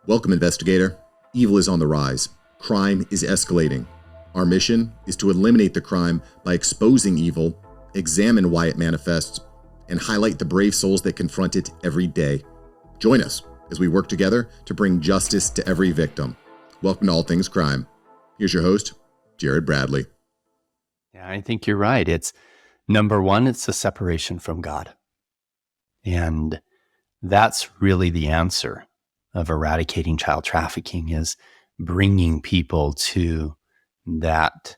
Welcome, investigator. Evil is on the rise. Crime is escalating. Our mission is to eliminate the crime by exposing evil, examine why it manifests, and highlight the brave souls that confront it every day. Join us as we work together to bring justice to every victim. Welcome to All Things Crime. Here's your host, Jared Bradley. Yeah, I think you're right. It's number one, it's a separation from God. And that's really the answer of eradicating child trafficking, is bringing people to that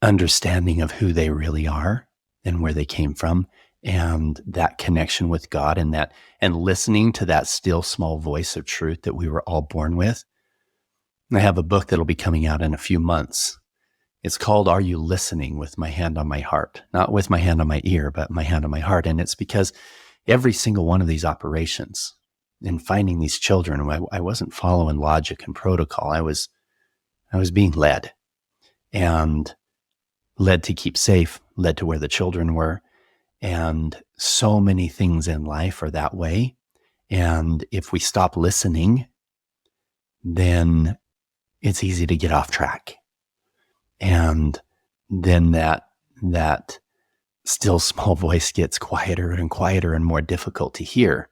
understanding of who they really are and where they came from, and that connection with God, and listening to that still small voice of truth that we were all born with. I have a book that'll be coming out in a few months. It's called Are You Listening? With My Hand on My Heart. Not with my hand on my ear, but my hand on my heart. And it's because every single one of these operations in finding these children, I wasn't following logic and protocol. I was being led, and led to keep safe, led to where the children were. And so many things in life are that way. And if we stop listening, then it's easy to get off track. And then that still small voice gets quieter and quieter and more difficult to hear,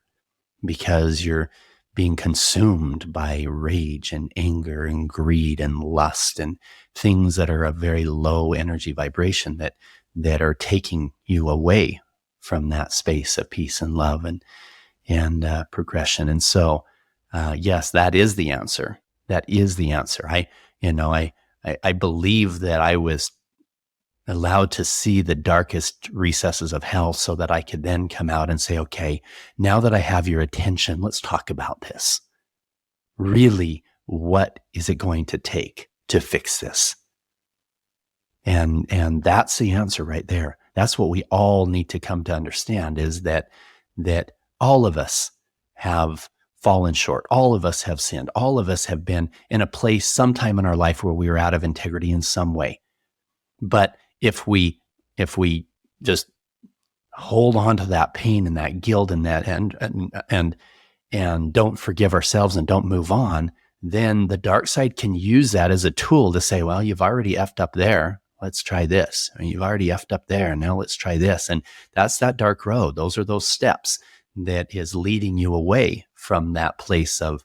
because you're being consumed by rage and anger and greed and lust and things that are a very low energy vibration that are taking you away from that space of peace and love and progression. And so, yes, that is the answer. That is the answer. I believe that I was allowed to see the darkest recesses of hell so that I could then come out and say, okay, now that I have your attention, let's talk about this. Really, what is it going to take to fix this? And that's the answer right there. That's what we all need to come to understand, is that all of us have fallen short. All of us have sinned. All of us have been in a place sometime in our life where we were out of integrity in some way. But if we just hold on to that pain and that guilt and that and don't forgive ourselves and don't move on, then the dark side can use that as a tool to say, well, you've already effed up there. Let's try this. I mean, you've already effed up there, and now let's try this. And that's that dark road. Those are those steps that is leading you away from that place of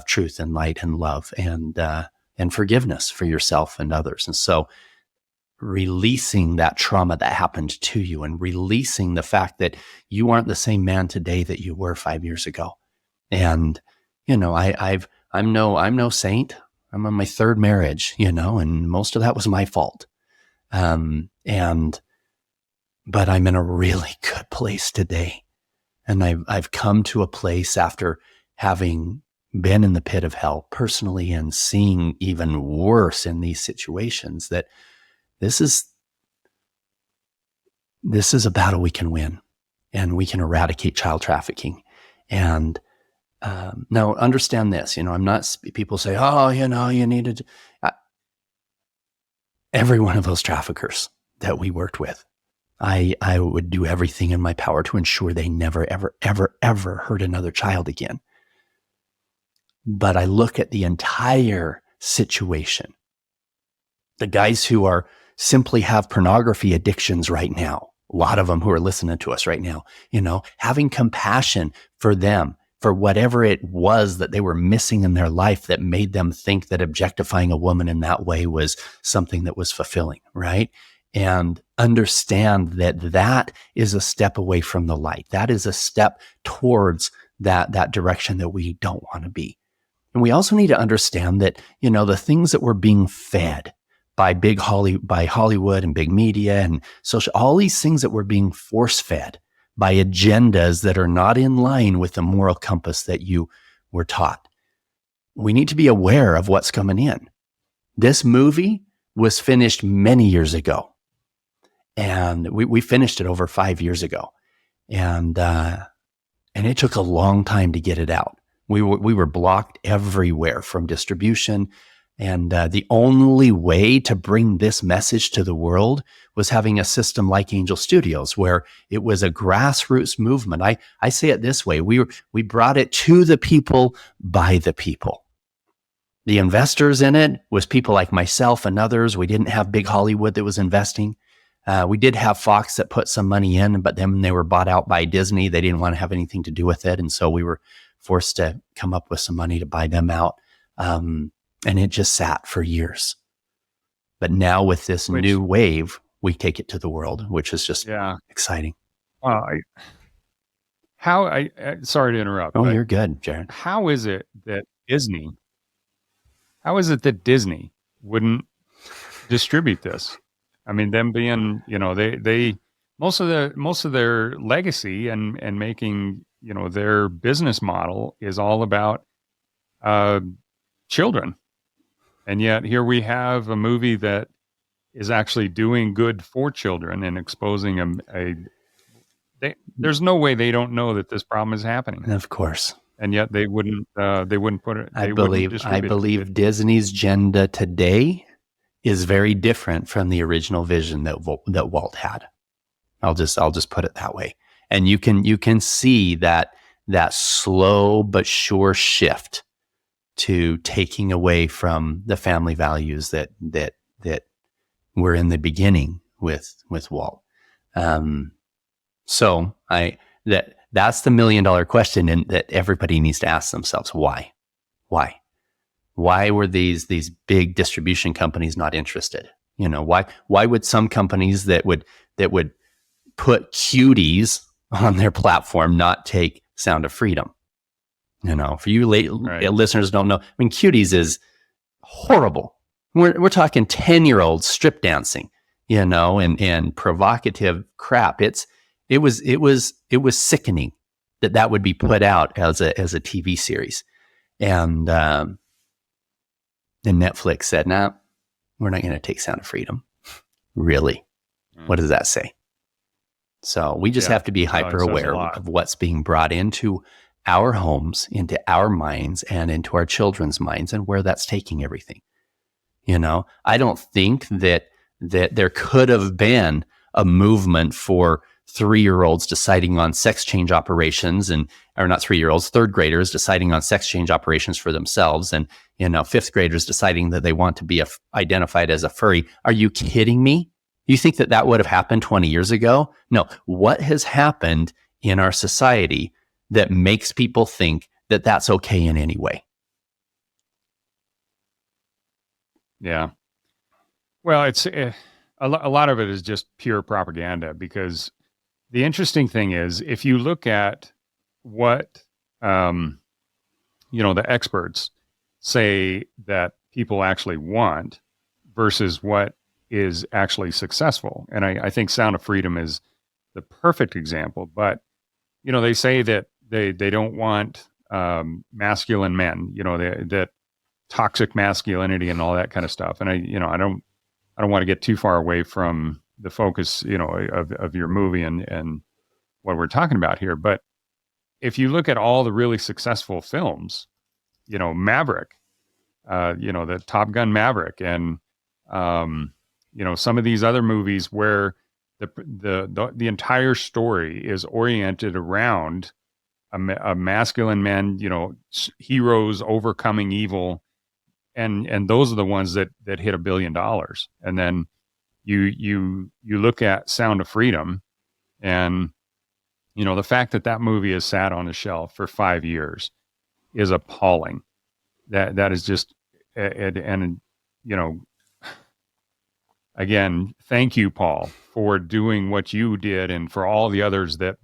truth and light and love and forgiveness for yourself and others. And so releasing that trauma that happened to you, and releasing the fact that you aren't the same man today that you were 5 years ago. And, I'm no saint. I'm on my third marriage, and most of that was my fault. But I'm in a really good place today. And I've come to a place after having been in the pit of hell personally and seeing even worse in these situations, that this is a battle we can win, and we can eradicate child trafficking. And now understand this, I'm not, people say, oh, you needed to. Every one of those traffickers that we worked with, I would do everything in my power to ensure they never, ever, ever, ever hurt another child again. But I look at the entire situation. The guys who simply have pornography addictions right now, a lot of them who are listening to us right now, having compassion for them, for whatever it was that they were missing in their life that made them think that objectifying a woman in that way was something that was fulfilling, right? And understand that is a step away from the light. That is a step towards that direction that we don't want to be. And we also need to understand that, the things that we're being fed by by Hollywood and big media and social, all these things that we're being force fed by agendas that are not in line with the moral compass that you were taught. We need to be aware of what's coming in. This movie was finished many years ago, and we finished it over 5 years ago, and it took a long time to get it out. We were blocked everywhere from distribution, And the only way to bring this message to the world was having a system like Angel Studios, where it was a grassroots movement. I say it this way: we brought it to the people by the people. The investors in it was people like myself and others. We didn't have big Hollywood that was investing. We did have Fox that put some money in, but then they were bought out by Disney. They didn't want to have anything to do with it, and so we were forced to come up with some money to buy them out. And it just sat for years. But now with this new wave, we take it to the world, which is just exciting. Sorry to interrupt. Oh, you're good, Jared. How is it that Disney wouldn't distribute this? I mean, them being, they most of their legacy and making, their business model is all about children. And yet here we have a movie that is actually doing good for children and exposing there's no way they don't know that this problem is happening. And of course. And yet they wouldn't put it. I believe Disney's agenda today is very different from the original vision that Walt had. I'll just put it that way. And you can see that slow but sure shift to taking away from the family values that were in the beginning with Walt. So that's the $1 million question, and that everybody needs to ask themselves: why? Why were these big distribution companies not interested? Why would some companies that would put cuties on their platform not take Sound of Freedom? For you listeners don't know, I mean, Cuties is horrible. We're talking 10-year-olds strip dancing, and provocative crap. It was sickening that would be put out as a TV series. And then Netflix said, "Nah, we're not going to take Sound of Freedom." Really? What does that say? So we just have to be hyper aware of what's being brought into our homes, into our minds, and into our children's minds, and where that's taking everything. I don't think that there could have been a movement for 3-year-olds deciding on sex change operations, or not 3-year-olds, 3rd graders deciding on sex change operations for themselves, and 5th graders deciding that they want to be identified as a furry. Are you kidding me? You think that would have happened 20 years ago? No. What has happened in our society that makes people think that that's okay in any way? Yeah. Well, it's a lot of it is just pure propaganda, because the interesting thing is, if you look at what, the experts say that people actually want versus what is actually successful. And I think Sound of Freedom is the perfect example, but, they say that they don't want masculine men, that toxic masculinity and all that kind of stuff. And I don't want to get too far away from the focus, of your movie and what we're talking about here. But if you look at all the really successful films, Maverick, the Top Gun Maverick, and some of these other movies where the entire story is oriented around a masculine man, heroes overcoming evil. And those are the ones that hit $1 billion. And then you look at Sound of Freedom, and the fact that movie has sat on the shelf for 5 years is appalling. That is just, and again, thank you, Paul, for doing what you did, and for all the others that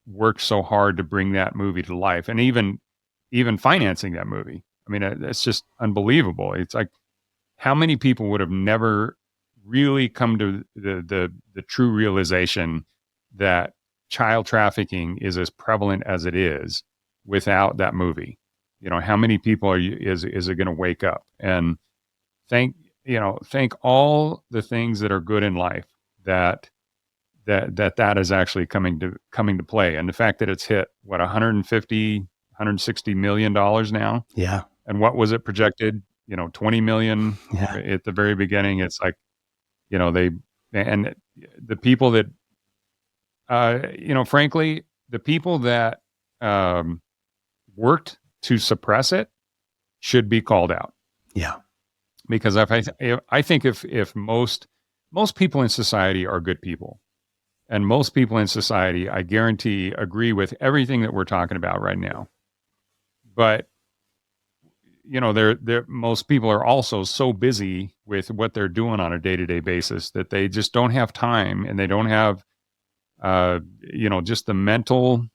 worked so hard to bring that movie to life, and even financing that movie. I mean, it's just unbelievable. It's like, how many people would have never really come to the true realization that child trafficking is as prevalent as it is without that movie? How many people is it going to wake up and thank all the things that are good in life that is actually coming to play. And the fact that it's hit $160 million now. Yeah. And what was it projected 20 million Yeah. at the very beginning. It's like, and the people that, frankly, the people that worked to suppress it should be called out. Yeah. Because I think if most people in society are good people, and most people in society, I guarantee, agree with everything that we're talking about right now. But most people are also so busy with what they're doing on a day-to-day basis that they just don't have time, and they don't have, just the mental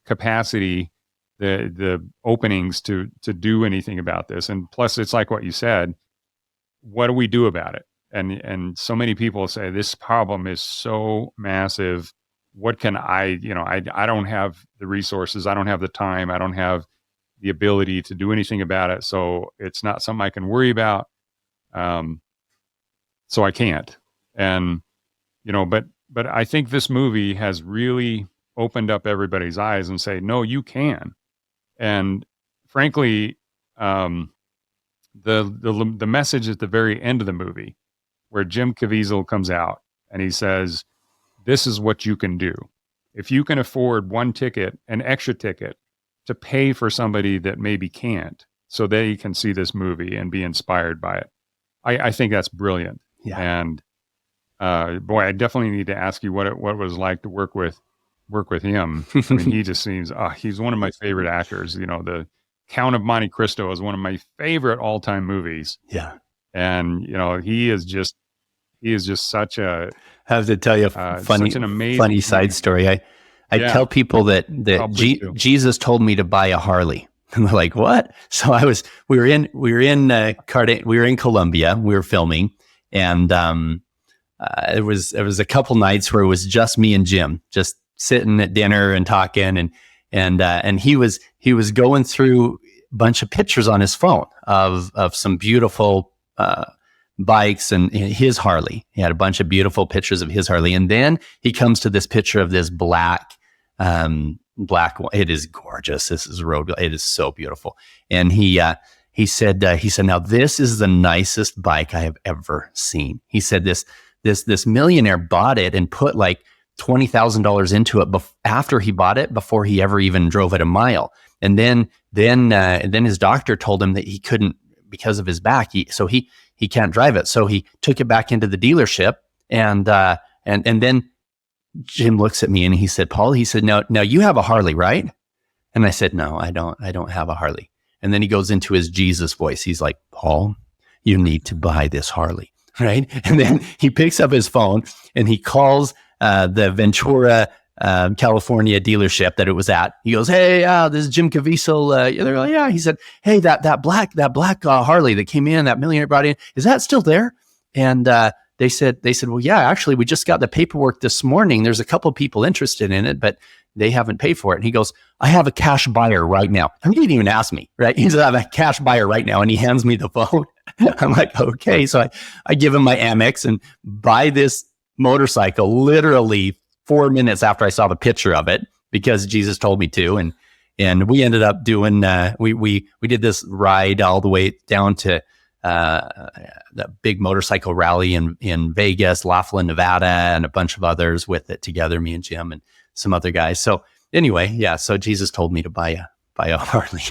capacity, the openings to do anything about this. And plus, it's like what you said. What do we do about it? And so many people say this problem is so massive. What can I don't have the resources. I don't have the time. I don't have the ability to do anything about it. So it's not something I can worry about. So I can't. And, but I think this movie has really opened up everybody's eyes and say, no, you can. And frankly, the message at the very end of the movie, where Jim Caviezel comes out and he says, this is what you can do. If you can afford one ticket, an extra ticket, to pay for somebody that maybe can't, so they can see this movie and be inspired by it. I think that's brilliant. Yeah. And boy, I definitely need to ask you what it was like to work with him. I mean, he just seems, he's one of my favorite actors. The Count of Monte Cristo is one of my favorite all-time movies. Yeah. And, he is just such a, I have to tell you such an amazing funny side story. I tell people that Jesus told me to buy a Harley. And they're like, what? So we were in Colombia, we were filming, and it was a couple nights where it was just me and Jim, just sitting at dinner and talking, and he was going through a bunch of pictures on his phone of some beautiful bikes and his Harley. He had a bunch of beautiful pictures of his Harley, and then he comes to this picture of this black one. It is gorgeous. This is road. It is so beautiful. And he said, now this is the nicest bike I have ever seen. He said this millionaire bought it and put like $20,000 into it after he bought it, before he ever even drove it a mile. And then his doctor told him that he couldn't, because of his back. So he can't drive it. So he took it back into the dealership, and then Jim looks at me and he said, Paul, he said, now you have a Harley, right? And I said, no, I don't have a Harley. And then he goes into his Jesus voice. He's like, Paul, you need to buy this Harley, right? And then he picks up his phone and he calls the Ventura, California dealership that it was at. He goes, hey, this is Jim Caviezel. They're like, yeah. He said, hey, that black Harley that came in, that millionaire brought in, is that still there? And they said, well, yeah, actually, we just got the paperwork this morning. There's a couple people interested in it, but they haven't paid for it. And he goes, I have a cash buyer right now. And he didn't even ask me, right? He said, I have a cash buyer right now. And he hands me the phone. I'm like, okay. So I give him my Amex and buy this motorcycle literally 4 minutes after I saw the picture of it, because Jesus told me to. And we ended up doing, we did this ride all the way down to the big motorcycle rally in Vegas, Laughlin, Nevada, and a bunch of others with it together, me and Jim and some other guys. So anyway, yeah. So Jesus told me to buy a Harley.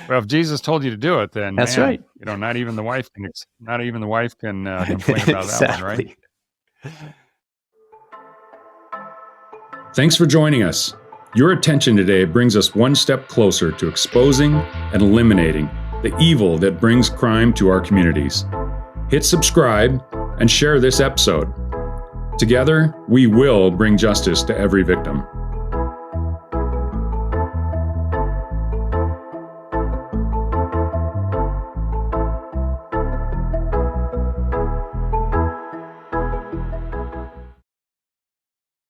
Well, if Jesus told you to do it, then that's right. Not even the wife can complain about that one, right? Thanks for joining us. Your attention today brings us one step closer to exposing and eliminating the evil that brings crime to our communities. Hit subscribe and share this episode. Together, we will bring justice to every victim.